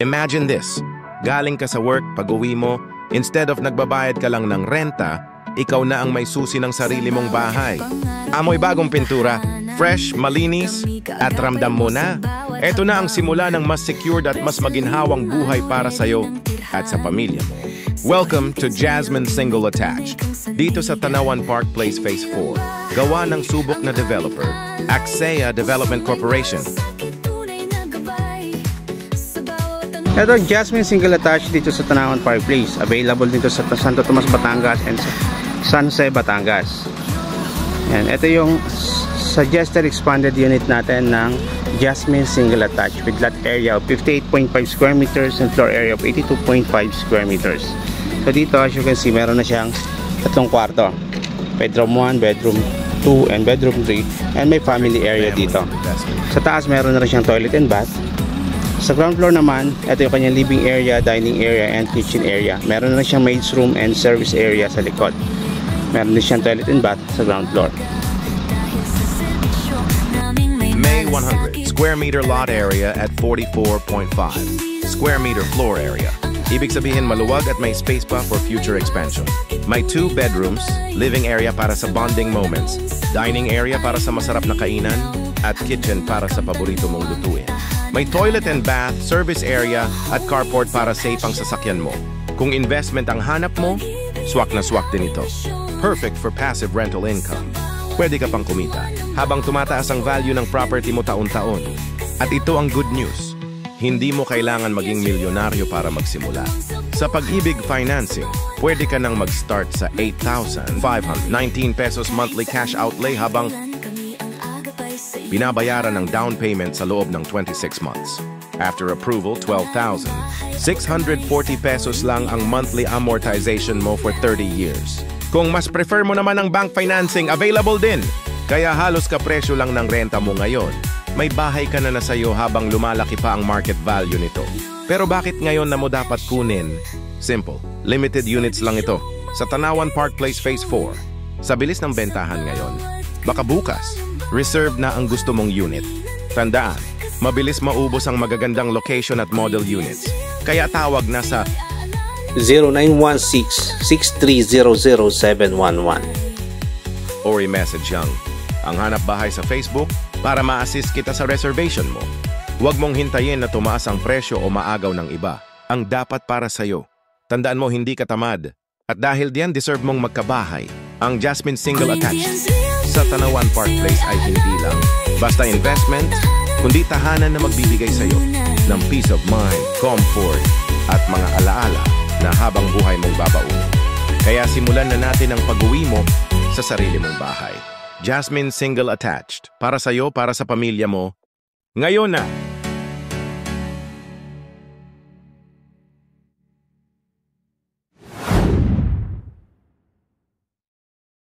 Imagine this. Galing ka sa work, pag-uwi mo, instead of nagbabayad ka lang ng renta, ikaw na ang may susi ng sarili mong bahay. Amoy bagong pintura, fresh, malinis, at ramdam mo na. Ito na ang simula ng mas secured at mas maginhawang buhay para sa'yo at sa pamilya mo. Welcome to Jasmine Single Attached. Dito sa Tanawan Park Place Phase 4, gawa ng subok na developer, Axea Development Corporation. Ito, Jasmine Single Attached dito sa Tanawan Park Place. Available dito sa Santo Tomas, Batangas and San Jose, Batangas. Yan, ito yung suggested expanded unit natin ng Jasmine Single Attached with lot area of 58.5 square meters and floor area of 82.5 square meters. So dito, as you can see, meron na siyang tatlong kwarto. Bedroom 1, bedroom 2, and bedroom 3. And may family area dito. Sa taas, meron na rin siyang toilet and bath. Sa ground floor naman, ito yung kanyang living area, dining area, and kitchen area. Meron na siyang maid's room and service area sa likod. Meron din siyang toilet and bath sa ground floor. May 100 square meter lot area at 44.5 square meter floor area. Ibig sabihin maluwag at may space pa for future expansion. May 2 bedrooms, living area para sa bonding moments, dining area para sa masarap na kainan, at kitchen para sa paborito mong lutuin. May toilet and bath, service area, at carport para safe ang sasakyan mo. Kung investment ang hanap mo, swak na swak din ito. Perfect for passive rental income. Pwede ka pang kumita habang tumataas ang value ng property mo taon-taon. At ito ang good news. Hindi mo kailangan maging milyonaryo para magsimula. Sa Pag-ibig Financing, pwede ka nang mag-start sa 8,519 pesos monthly cash outlay habang binabayaran ng down payment sa loob ng 26 months. After approval, 12,640 pesos lang ang monthly amortization mo for 30 years. Kung mas prefer mo naman ang bank financing, available din. Kaya halos kapresyo lang ng renta mo ngayon. May bahay ka na sa'yo habang lumalaki pa ang market value nito. Pero bakit ngayon na mo dapat kunin? Simple. Limited units lang ito. Sa Tanawan Park Place Phase 4. Sa bilis ng bentahan ngayon. Baka bukas, reserved na ang gusto mong unit. Tandaan, mabilis maubos ang magagandang location at model units. Kaya tawag na sa 0916-6300711 or i-message ang hanap bahay sa Facebook para ma-assist kita sa reservation mo. Huwag mong hintayin na tumaas ang presyo o maagaw ng iba. Ang dapat para sa'yo. Tandaan mo hindi ka tamad. At dahil diyan deserve mong magkabahay. Ang Jasmine Single Attached sa Tanawan Park Place ay hindi lang basta investment, kundi tahanan na magbibigay sa'yo ng peace of mind, comfort, at mga alaala na habang buhay mong babaunin. Kaya simulan na natin ang pag-uwi mo sa sarili mong bahay. Jasmine Single Attached. Para sa'yo, para sa pamilya mo. Ngayon na!